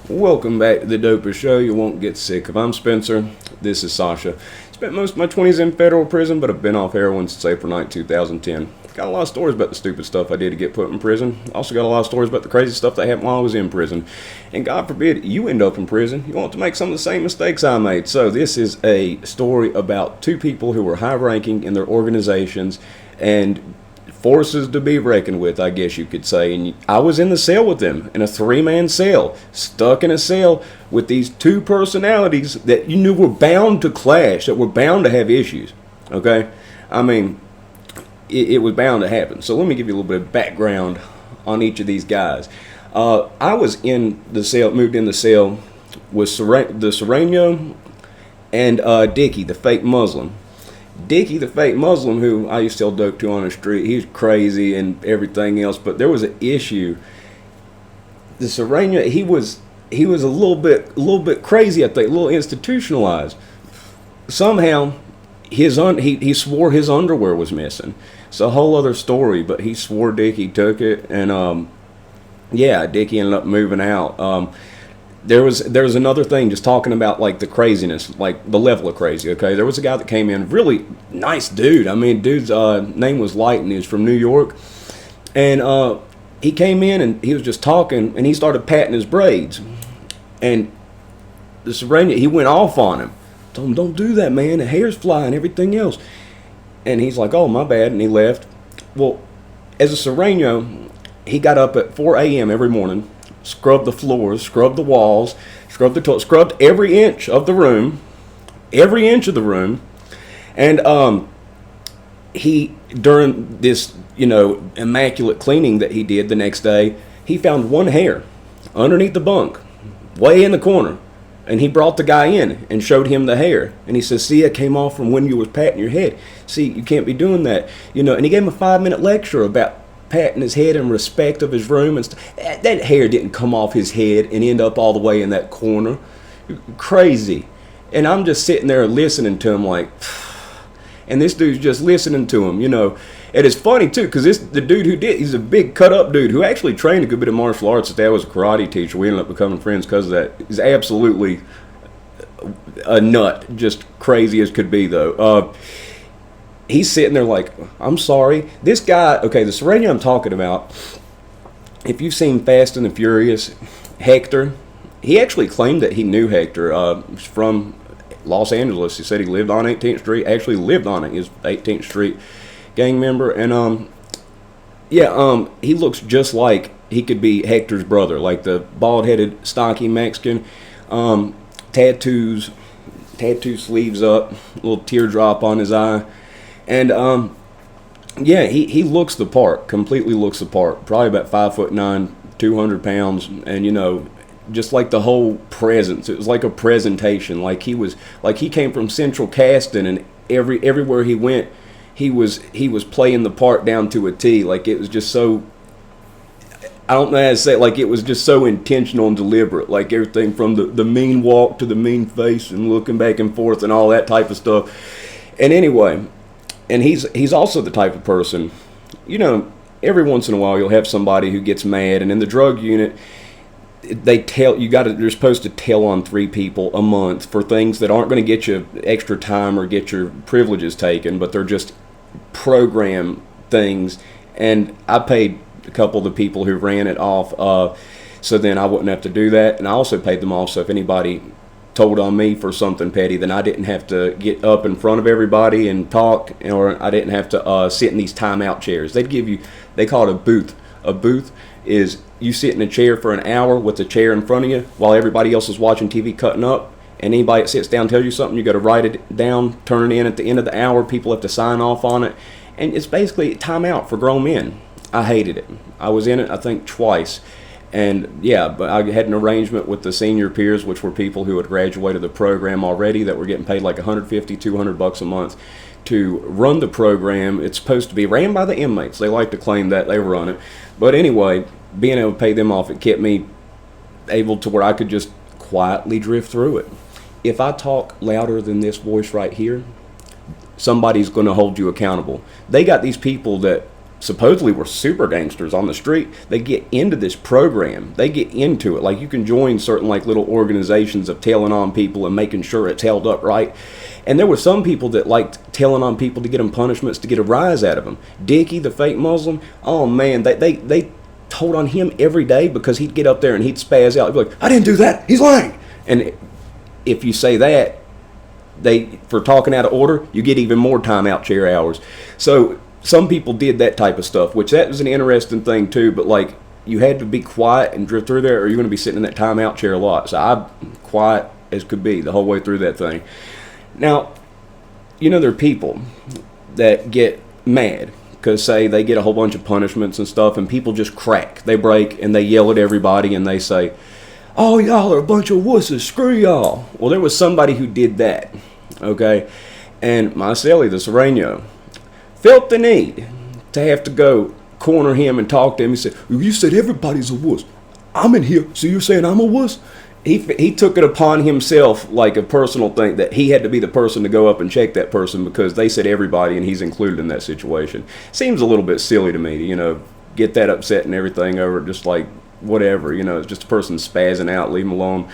Welcome back to the dopest show you won't get sick of. I'm Spencer. This is Sasha. Spent most of my 20s in federal prison, but I've been off heroin since April 9, 2010. Got a lot of stories about the stupid stuff I did to get put in prison. Also got a lot of stories about the crazy stuff that happened while I was in prison. And God forbid you end up in prison, you want to make some of the same mistakes I made. So this is a story about two people who were high-ranking in their organizations and forces to be reckoned with, I guess you could say. And I was in the cell with them, in a 3-man cell, stuck in a cell with these two personalities that you knew were bound to clash, that were bound to have issues. Okay? I mean, it was bound to happen. So let me give you a little bit of background on each of these guys. I was in the cell, moved in the cell with the Sureno and Dickie, the fake Muslim. Dickie, the fake Muslim, who I used to sell dope to on the street, he's crazy and everything else, but there was an issue. The Sereno, he was a little bit crazy, I think, a little institutionalized. Somehow, he swore his underwear was missing. It's a whole other story, but he swore Dickie took it, and Dickie ended up moving out. There was another thing, just talking about like the craziness, like the level of crazy. Okay, there was a guy that came in, really nice dude. I mean, dude's name was Light, and he was from New York, and he came in and he was just talking, and he started patting his braids, and the Sureno, he went off on him, told him, "Don't do that, man. The hair's flying, everything else," and he's like, "Oh, my bad," and he left. Well, as a Sureno, he got up at 4 a.m. every morning. Scrubbed the floors, scrubbed the walls, scrubbed the toilet, scrubbed every inch of the room, and he, during this, immaculate cleaning that he did the next day, he found one hair underneath the bunk, way in the corner, and he brought the guy in and showed him the hair, and he says, "See, it came off from when you was patting your head. See, you can't be doing that," and he gave him a 5-minute lecture about patting his head in respect of his room and stuff. That hair didn't come off his head and end up all the way in that corner. Crazy. And I'm just sitting there listening to him like, and this dude's just listening to him, And it's funny too, because the dude he's a big cut up dude who actually trained a good bit of martial arts. His dad was a karate teacher. We ended up becoming friends because of that. He's absolutely a nut, just crazy as could be though. He's sitting there like, "I'm sorry." This guy, okay, the Sureno I'm talking about, if you've seen Fast and the Furious, Hector, he actually claimed that he knew Hector. He's from Los Angeles. He said he lived on 18th Street, actually lived on it. He was 18th Street gang member. And, he looks just like he could be Hector's brother, like the bald-headed, stocky Mexican, tattoo sleeves up, little teardrop on his eye. And, he looks the part, completely looks the part. Probably about 5'9", 200 pounds, and, just like the whole presence. It was like a presentation. Like he came from Central Casting, and everywhere he went, he was playing the part down to a T. Like it was just so, I don't know how to say it, like it was just so intentional and deliberate. Like everything from the mean walk to the mean face and looking back and forth and all that type of stuff. And anyway, and he's also the type of person, every once in a while you'll have somebody who gets mad, and in the drug unit, you're supposed to tell on 3 people a month for things that aren't going to get you extra time or get your privileges taken, but they're just program things. And I paid a couple of the people who ran it off, so then I wouldn't have to do that. And I also paid them off, so if anybody told on me for something petty, then I didn't have to get up in front of everybody and talk, or I didn't have to sit in these timeout chairs. They call it a booth. A booth is you sit in a chair for an hour with the chair in front of you while everybody else is watching TV cutting up, and anybody that sits down tells you something, you got to write it down, turn it in at the end of the hour. People have to sign off on it, and it's basically timeout for grown men. I hated it. I was in it, I think, twice. And but I had an arrangement with the senior peers, which were people who had graduated the program already, that were getting paid like $150, $200 a month to run the program. It's supposed to be ran by the inmates. They like to claim that they run it. But anyway, being able to pay them off, it kept me able to where I could just quietly drift through it. If I talk louder than this voice right here, somebody's going to hold you accountable. They got these people that supposedly were super gangsters on the street, they get into this program. They get into it. Like, you can join certain like little organizations of tailing on people and making sure it's held up right. And there were some people that liked tailing on people to get them punishments, to get a rise out of them. Dickie, the fake Muslim, oh man, they told on him every day because he'd get up there and he'd spaz out. He'd be like, I didn't do that, he's lying. And if you say that, for talking out of order, you get even more timeout chair hours. So some people did that type of stuff, which that was an interesting thing too, but like, you had to be quiet and drift through there, or you're going to be sitting in that timeout chair a lot. So I'm quiet as could be the whole way through that thing. Now, you know, there are people that get mad because, say, they get a whole bunch of punishments and stuff, and people just crack. They break, and they yell at everybody, and they say, oh, y'all are a bunch of wusses, screw y'all. Well, there was somebody who did that, okay? And my cellie, the Sureno, felt the need to have to go corner him and talk to him. He said, you said everybody's a wuss. I'm in here, so you're saying I'm a wuss? He took it upon himself like a personal thing that he had to be the person to go up and check that person because they said everybody and he's included in that situation. Seems a little bit silly to me to, you know, get that upset and everything over just like whatever, you know, it's just a person spazzing out, leave him alone.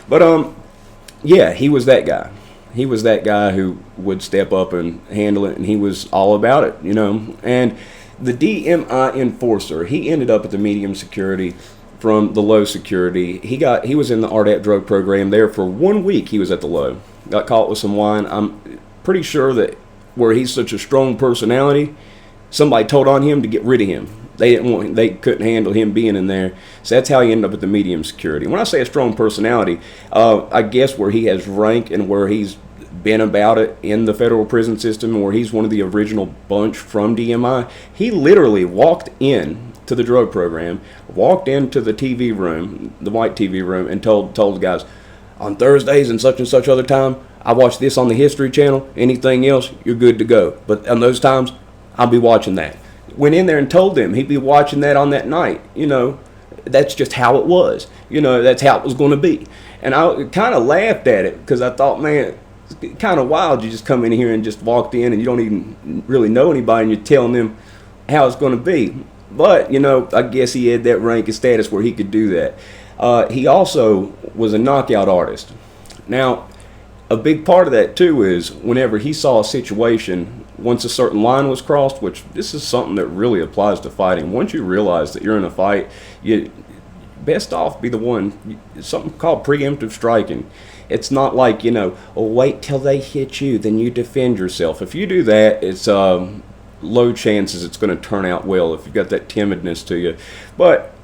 But yeah, he was that guy. He was that guy who would step up and handle it, and he was all about it, you know. And the DMI enforcer, he ended up at the medium security from the low security. He was in the RDAP drug program there for 1 week. He was at the low. Got caught with some wine. I'm pretty sure that where he's such a strong personality, somebody told on him to get rid of him. They couldn't handle him being in there. So that's how he ended up at the medium security. When I say a strong personality, I guess where he has rank and where he's been about it in the federal prison system, and where he's one of the original bunch from DMI, he literally walked in to the drug program, walked into the TV room, the white TV room, and told the guys, on Thursdays and such other time, I watch this on the History Channel. Anything else, you're good to go. But on those times, I'll be watching that. Went in there and told them he'd be watching that on that night. You know, that's just how it was. You know, that's how it was going to be. And I kind of laughed at it because I thought, man, it's kind of wild. You just come in here and just walked in and you don't even really know anybody and you're telling them how it's going to be. But, you know, I guess he had that rank and status where he could do that. He also was a knockout artist. Now, a big part of that, too, is whenever he saw a situation, once a certain line was crossed, which this is something that really applies to fighting. Once you realize that you're in a fight, you best off be the one, something called preemptive striking. It's not like, you know, oh, wait till they hit you, then you defend yourself. If you do that, it's low chances it's going to turn out well if you've got that timidness to you. But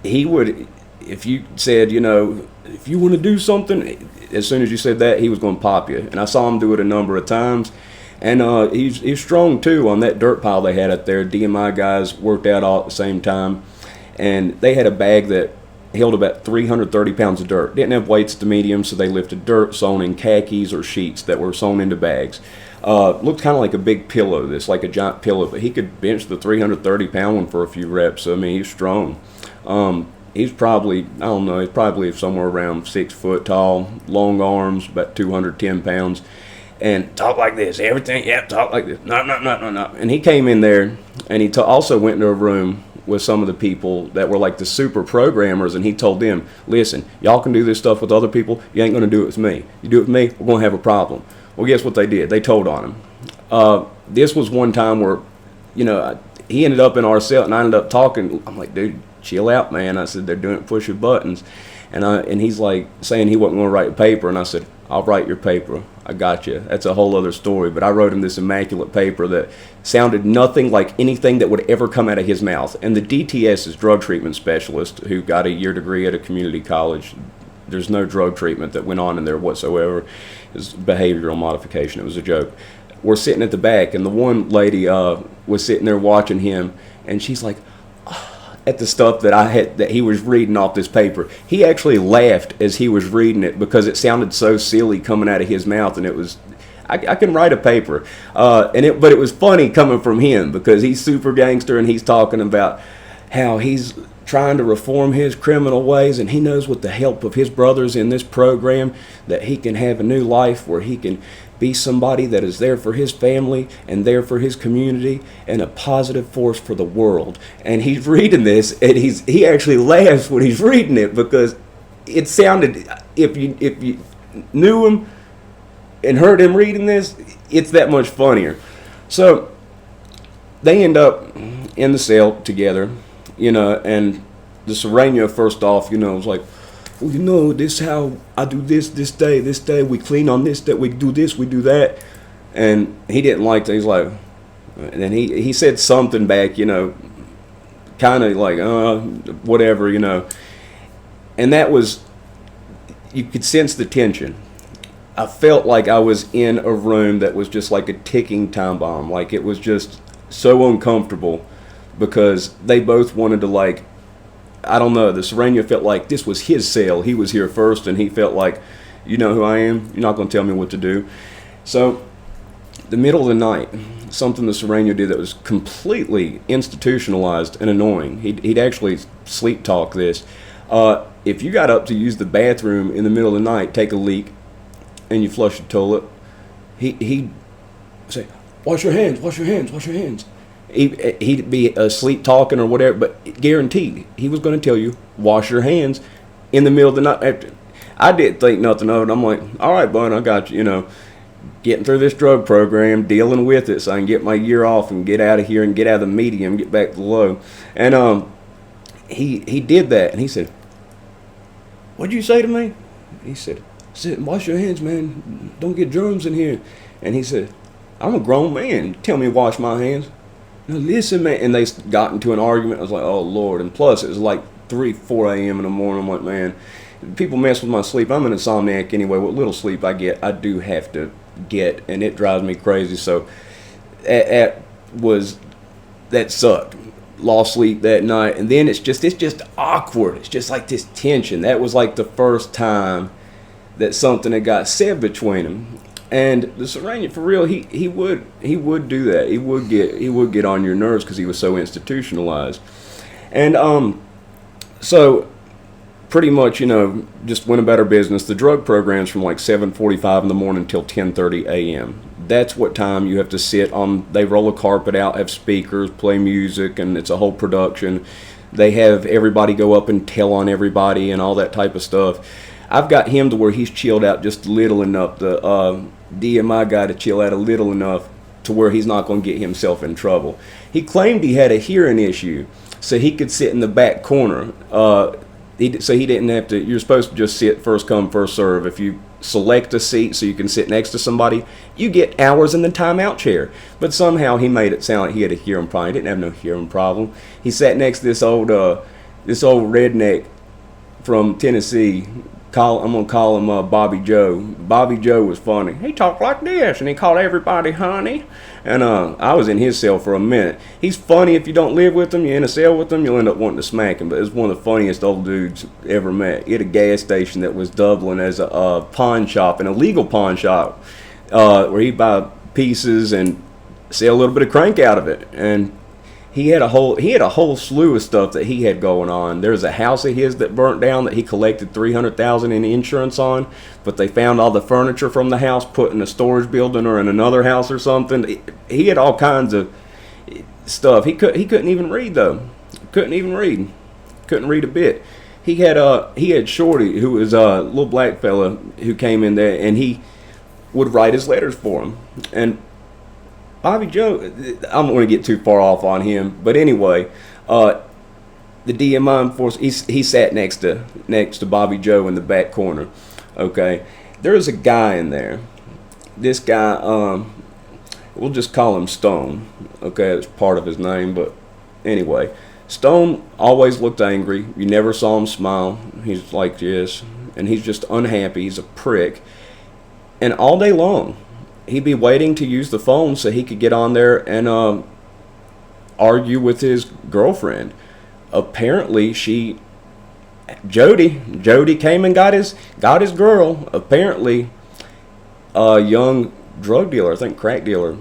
he would, if you said, you know, if you want to do something, as soon as you said that, he was going to pop you. And I saw him do it a number of times. And he's strong too on that dirt pile they had up there. DMI guys worked out all at the same time. And they had a bag that held about 330 pounds of dirt. Didn't have weights at the medium, so they lifted dirt sewn in khakis or sheets that were sewn into bags. Looked kind of like a big pillow, like a giant pillow, but he could bench the 330-pound one for a few reps. So, I mean, he's strong. He's probably, I don't know, he's probably somewhere around 6 foot tall, long arms, about 210 pounds, and talk like this, everything, yeah, talk like this, no. And he came in there, and he also went into a room with some of the people that were like the super programmers, and he told them, listen, y'all can do this stuff with other people, you ain't going to do it with me. You do it with me, we're going to have a problem. Well, guess what they did? They told on him. This was one time where, you know, he ended up in our cell, and I ended up talking. I'm like, dude, chill out, man. I said, they're doing push of buttons. And he's like saying he wasn't going to write a paper. And I said, I'll write your paper. I got you. That's a whole other story. But I wrote him this immaculate paper that sounded nothing like anything that would ever come out of his mouth. And the DTS is drug treatment specialist who got a year degree at a community college. There's no drug treatment that went on in there whatsoever. It was behavioral modification. It was a joke. We're sitting at the back, and the one lady was sitting there watching him, and she's like, at the stuff that he was reading off this paper. He actually laughed as he was reading it because it sounded so silly coming out of his mouth, and it was, I can write a paper, but it was funny coming from him because he's super gangster and he's talking about how he's trying to reform his criminal ways, and he knows with the help of his brothers in this program that he can have a new life where he can be somebody that is there for his family and there for his community and a positive force for the world. And he's reading this, and he actually laughs when he's reading it, because it sounded, if you knew him and heard him reading this, it's that much funnier. So they end up in the cell together, and the Sureno, first off, was like, well, this how I do this day, we clean on this day, we do this, we do that. And he didn't like that. He's like, and then he said something back, kind of like, whatever, And that was, you could sense the tension. I felt like I was in a room that was just like a ticking time bomb. Like, it was just so uncomfortable, because they both wanted to, I don't know, the Sureno felt like this was his cell. He was here first, and he felt like, you know who I am? You're not going to tell me what to do. So, the middle of the night, something the Sureno did that was completely institutionalized and annoying. He'd actually sleep talk this. If you got up to use the bathroom in the middle of the night, take a leak, and you flush the toilet, he'd say, wash your hands, wash your hands, wash your hands. He'd be asleep talking or whatever, but guaranteed he was going to tell you, wash your hands in the middle of the night. I didn't think nothing of it. I'm like, all right, bud, I got you, getting through this drug program, dealing with it so I can get my year off and get out of here and get out of the medium, get back to the low. And he did that, and he said, what'd you say to me? He said, wash your hands, man. Don't get germs in here. And he said, I'm a grown man. Tell me to wash my hands. Now listen, man. And they got into an argument. I was like, oh, Lord. And plus, it was like 3, 4 a.m. in the morning. I'm like, man, people mess with my sleep. I'm an insomniac anyway. What little sleep I get, I do have to get. And it drives me crazy. So that sucked. Lost sleep that night. And then it's just awkward. It's just like this tension. That was like the first time that something had got said between them. And the Sureno, for real, he would do that. He would get on your nerves because he was so institutionalized. And so pretty much, just went about our business. The drug program's from like 7:45 in the morning till 10:30 a.m. That's what time you have to sit on. They roll a carpet out, have speakers, play music, and it's a whole production. They have everybody go up and tell on everybody and all that type of stuff. I've got him to where he's chilled out just little enough, the DMI guy to chill out a little enough to where he's not going to get himself in trouble. He claimed he had a hearing issue, so he could sit in the back corner. So he didn't have to, you're supposed to just sit first come, first serve. If you select a seat so you can sit next to somebody, you get hours in the timeout chair. But somehow he made it sound like he had a hearing problem. He didn't have no hearing problem. He sat next to this old redneck from Tennessee. I'm going to call him Bobby Joe. Bobby Joe was funny. He talked like this, and he called everybody honey. And I was in his cell for a minute. He's funny if you don't live with him. You're in a cell with him, you'll end up wanting to smack him. But it's one of the funniest old dudes ever met. He had a gas station that was doubling as a pawn shop, an illegal pawn shop, where he'd buy pieces and sell a little bit of crank out of it. And he had a whole slew of stuff that he had going on. There's a house of his that burnt down that he collected $300,000 in insurance on, but they found all the furniture from the house put in a storage building or in another house or something. He had all kinds of stuff. He couldn't even read though. Couldn't read a bit. He had Shorty, who was a little black fella who came in there, and he would write his letters for him. And Bobby Joe, I don't want to get too far off on him, but anyway, the DMI enforcer, he sat next to Bobby Joe in the back corner. Okay, there was a guy in there. This guy, we'll just call him Stone. Okay, it's part of his name, but anyway, Stone always looked angry. You never saw him smile. He's like this, and he's just unhappy. He's a prick, and all day long, he'd be waiting to use the phone so he could get on there and argue with his girlfriend. Apparently, Jody came and got his girl. Apparently, a young drug dealer, I think crack dealer,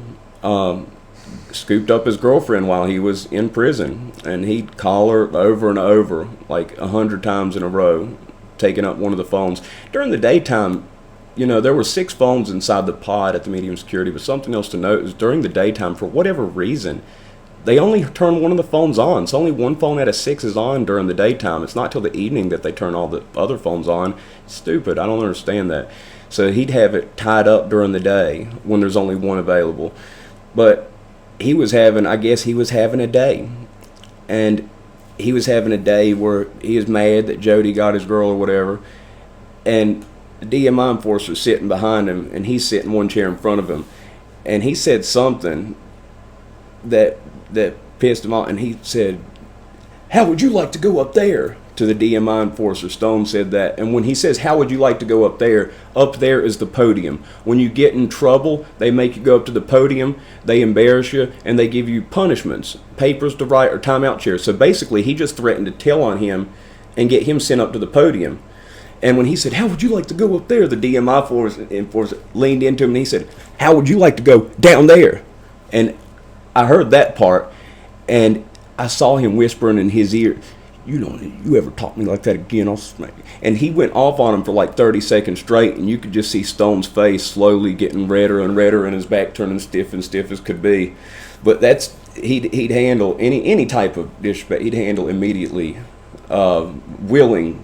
scooped up his girlfriend while he was in prison, and he'd call her over and over, like 100 times in a row, taking up one of the phones. During the daytime, there were 6 phones inside the pod at the medium security, but something else to note is during the daytime, for whatever reason, they only turn one of the phones on. So only one phone out of 6 is on during the daytime. It's not till the evening that they turn all the other phones on. It's stupid. I don't understand that. So he'd have it tied up during the day when there's only one available. But he was having a day. And he was having a day where he was mad that Jody got his girl or whatever. And the DMI enforcer's sitting behind him, and he's sitting one chair in front of him. And he said something that pissed him off, and he said, "How would you like to go up there?" to the DMI enforcer. Stone said that. And when he says, "How would you like to go up there is the podium. When you get in trouble, they make you go up to the podium, they embarrass you, and they give you punishments, papers to write, or timeout chairs. So basically, he just threatened to tell on him and get him sent up to the podium. And when he said, "How would you like to go up there?" the DMI enforcer leaned into him and he said, "How would you like to go down there?" And I heard that part, and I saw him whispering in his ear, "You ever talk to me like that again, I'll smack you." And he went off on him for like 30 seconds straight, and you could just see Stone's face slowly getting redder and redder, and his back turning stiff as could be. But he'd handle any type of disrespect. He'd handle immediately, willing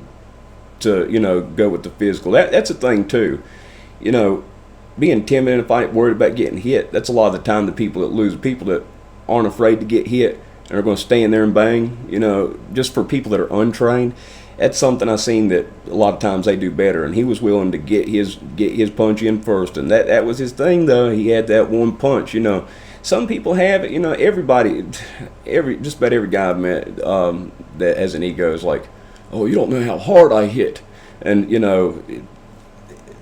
to go with the physical. That's a thing too, being timid in a fight, worried about getting hit. That's a lot of the time the people that lose, people that aren't afraid to get hit and are going to stand there and bang. Just for people that are untrained, that's something I've seen that a lot of times they do better. And he was willing to get his punch in first, and that was his thing though. He had that one punch. Some people have it. Just about every guy I've met that has an ego is like, "Oh, you don't know how hard I hit." And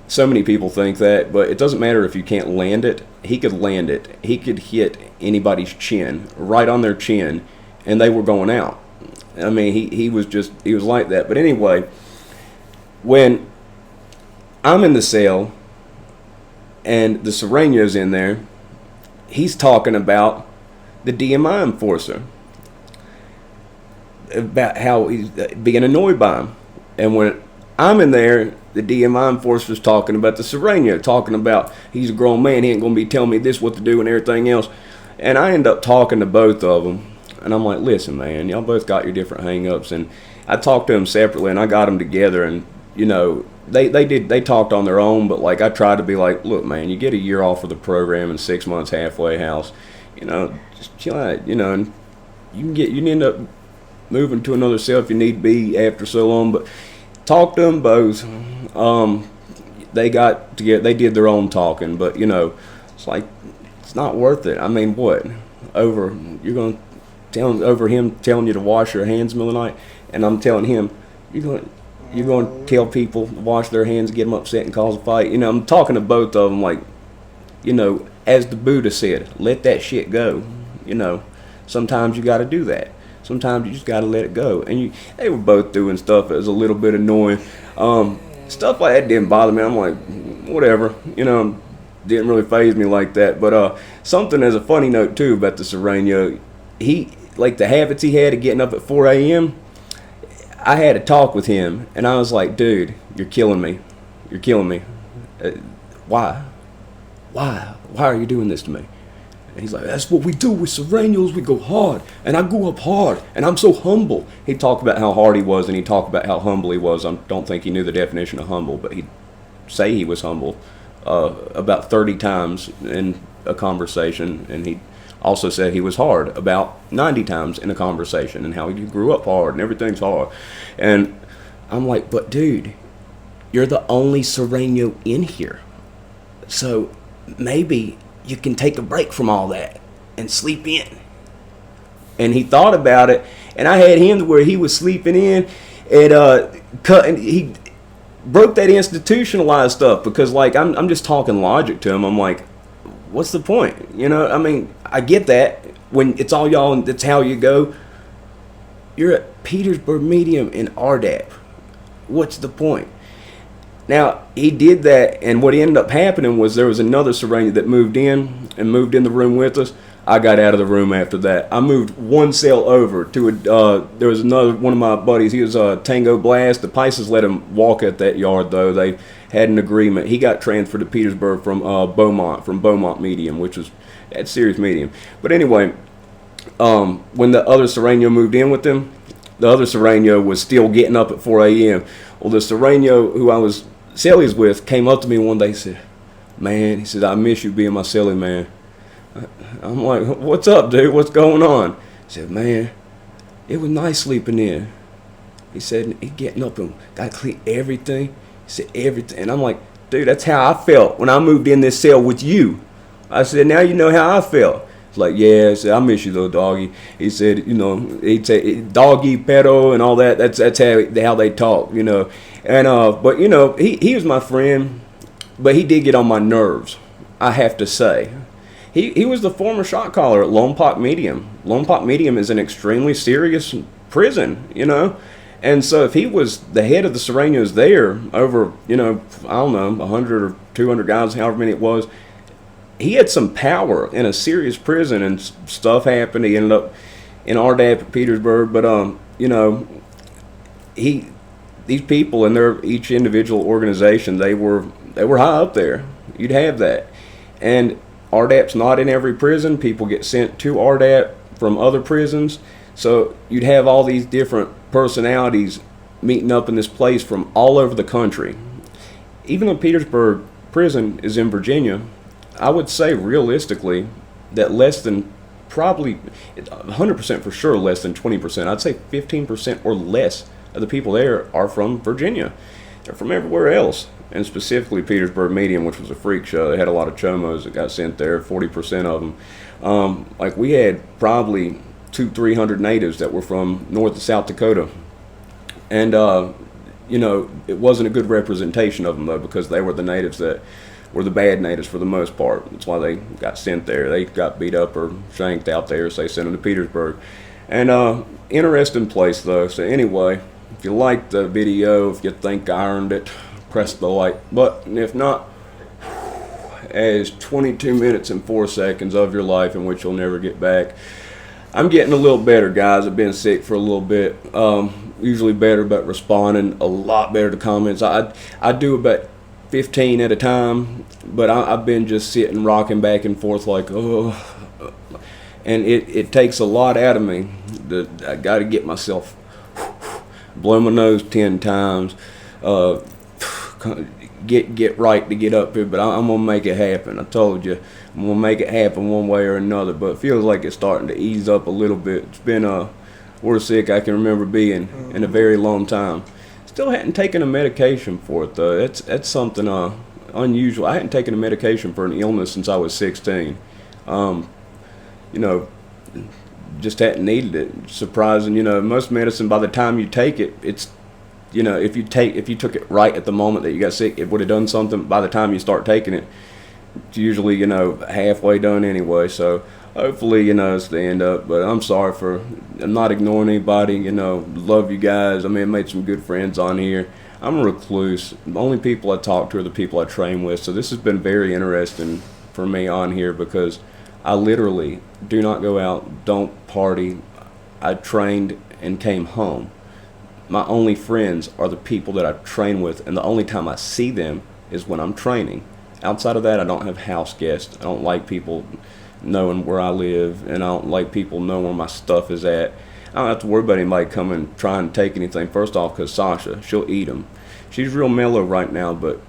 so many people think that, but it doesn't matter if you can't land it. He could land it. He could hit anybody's chin, right on their chin, and they were going out. I mean, he was like that. But anyway, when I'm in the cell and the Sereno's in there, he's talking about the DMI enforcer, about how he's being annoyed by him. And when I'm in there, the DMI enforcer's talking about the Sureno, talking about he's a grown man, he ain't going to be telling me this, what to do, and everything else. And I end up talking to both of them. And I'm like, "Listen, man, y'all both got your different hang-ups." And I talked to them separately, and I got them together. And, they talked on their own, but, like, I tried to be like, "Look, man, you get a year off of the program and 6 months halfway house. Just chill out, and you can end up moving to another cell if you need be after so long." But talked to them both. They got together. They did their own talking, but it's like, it's not worth it. I mean, what? You're going to over him telling you to wash your hands in the middle of the night, and I'm telling him you're going to tell people to wash their hands, get them upset, and cause a fight. I'm talking to both of them like, as the Buddha said, let that shit go. Sometimes you got to do that. Sometimes you just got to let it go. And they were both doing stuff that was a little bit annoying. Stuff like that didn't bother me. I'm like, whatever. Didn't really faze me like that. But something as a funny note, too, about the Sureno, like the habits he had of getting up at 4 a.m., I had a talk with him, and I was like, "Dude, you're killing me. You're killing me. Why? Why are you doing this to me?" And he's like, "That's what we do with Serenos. We go hard, and I go up hard, and I'm so humble." He'd talk about how hard he was, and he'd talk about how humble he was. I don't think he knew the definition of humble, but he'd say he was humble about 30 times in a conversation, and he also said he was hard about 90 times in a conversation, and how he grew up hard, and everything's hard. And I'm like, "But dude, you're the only Sureno in here, so maybe you can take a break from all that and sleep in." And he thought about it, and I had him to where he was sleeping in, and he broke that institutionalized stuff, because like I'm just talking logic to him. I'm like, what's the point? I mean, I get that when it's all y'all and that's how you go. You're at Petersburg Medium in RDAP. What's the point? Now, he did that, and what ended up happening was there was another Sureno that moved in the room with us. I got out of the room after that. I moved one cell over to there was another one of my buddies. He was Tango Blast. The Pisces let him walk at that yard though. They had an agreement. He got transferred to Petersburg from Beaumont Medium, which was that serious medium. But anyway, when the other Sureno moved in with them, the other Sureno was still getting up at 4 a.m. Well, the Sureno who I was cellies with came up to me one day and said, "Man," he said, "I miss you being my cellie, man." I'm like, "What's up, dude? What's going on?" He said, "Man, it was nice sleeping in." He said, "He getting up and got to clean everything." He said, "Everything." And I'm like, "Dude, that's how I felt when I moved in this cell with you." I said, "Now you know how I felt." It's like, "Yeah," I said, "I miss you, little doggy." He said, he'd say, "Doggy, pedo," and all that. That's how they talk, And but he was my friend, but he did get on my nerves, I have to say. He was the former shot caller at Lone Pop Medium. Lone Pop Medium is an extremely serious prison, And so if he was the head of the Surenos there, over, I don't know, 100 or 200 guys, however many it was, he had some power in a serious prison, and stuff happened. He ended up in RDAP at Petersburg, but these people in their each individual organization, they were high up there. You'd have that, and RDAP's not in every prison. People get sent to RDAP from other prisons, so you'd have all these different personalities meeting up in this place from all over the country. Even though Petersburg prison is in Virginia, I would say realistically that less than, probably 100% for sure, less than 20%, I'd say 15% or less of the people there are from Virginia. They're from everywhere else, and specifically Petersburg Medium, which was a freak show. They had a lot of chomos that got sent there, 40% of them. Like we had probably 200-300 natives that were from North and South Dakota, and it wasn't a good representation of them though, because they were the natives that were the bad natives for the most part. That's why they got sent there. They got beat up or shanked out there, so they sent them to Petersburg. And interesting place though. So anyway, if you liked the video, if you think I earned it, press the like button. If not, as 22 minutes and 4 seconds of your life in which you'll never get back. I'm getting a little better, guys. I've been sick for a little bit. Usually better, but responding a lot better to comments. I do about 15 at a time, but I've been just sitting, rocking back and forth like, oh, and it takes a lot out of me. I got to get myself, blow my nose 10 times, get right to get up here, but I'm gonna make it happen. I told you, I'm gonna make it happen one way or another. But it feels like it's starting to ease up a little bit. It's been worse sick I can remember being in a very long time. Still hadn't taken a medication for it though. That's something unusual. I hadn't taken a medication for an illness since I was 16. Just hadn't needed it. Surprising, most medicine, by the time you take it, it's, if you took it right at the moment that you got sick, it would have done something. By the time you start taking it, it's usually, halfway done anyway. So hopefully, it's the end up. But I'm sorry I'm not ignoring anybody. Love you guys. I mean, I made some good friends on here. I'm a recluse. The only people I talk to are the people I train with. So this has been very interesting for me on here, because I literally do not go out, don't party. I trained and came home. My only friends are the people that I train with, and the only time I see them is when I'm training. Outside of that, I don't have house guests. I don't like people knowing where I live, and I don't like people knowing where my stuff is at. I don't have to worry about anybody coming trying to take anything. First off, because Sasha, she'll eat them. She's real mellow right now, but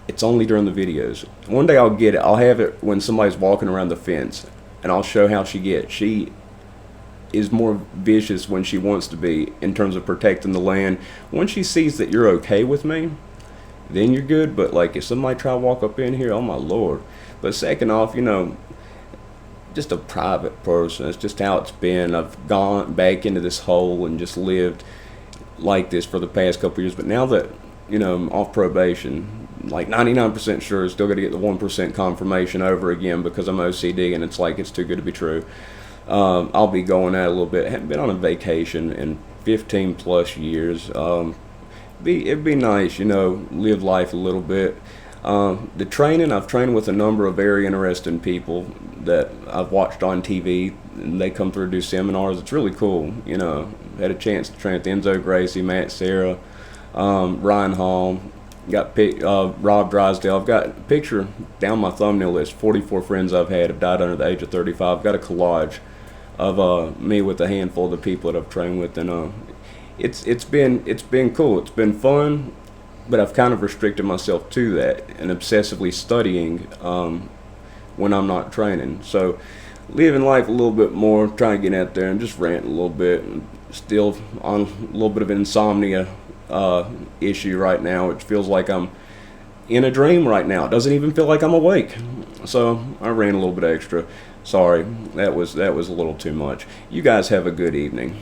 it's only during the videos. One day I'll get it. I'll have it when somebody's walking around the fence, and I'll show how she gets. She is more vicious when she wants to be in terms of protecting the land. Once she sees that you're okay with me, then you're good. But like if somebody try to walk up in here, oh my lord. But second off, just a private person. It's just how it's been. I've gone back into this hole and just lived like this for the past couple years. But now that I'm off probation, like 99% sure, still got to get the 1% confirmation over again because I'm OCD and it's like it's too good to be true. I'll be going out a little bit. I haven't been on a vacation in 15 plus years. It'd be nice, live life a little bit. The training, I've trained with a number of very interesting people that I've watched on TV, and they come through to do seminars. It's really cool. You know, had a chance to train with Enzo Gracie, Matt Serra, Ryan Hall, Rob Drysdale. I've got a picture down my thumbnail list. 44 friends I've had have died under the age of 35. I've got a collage of me with a handful of the people that I've trained with, and it's been cool. It's been fun, but I've kind of restricted myself to that and obsessively studying when I'm not training. So living life a little bit more, trying to get out there and just rant a little bit. Still on a little bit of an insomnia issue right now. It feels like I'm in a dream right now. It doesn't even feel like I'm awake. So I ran a little bit extra. Sorry, that was a little too much. You guys have a good evening.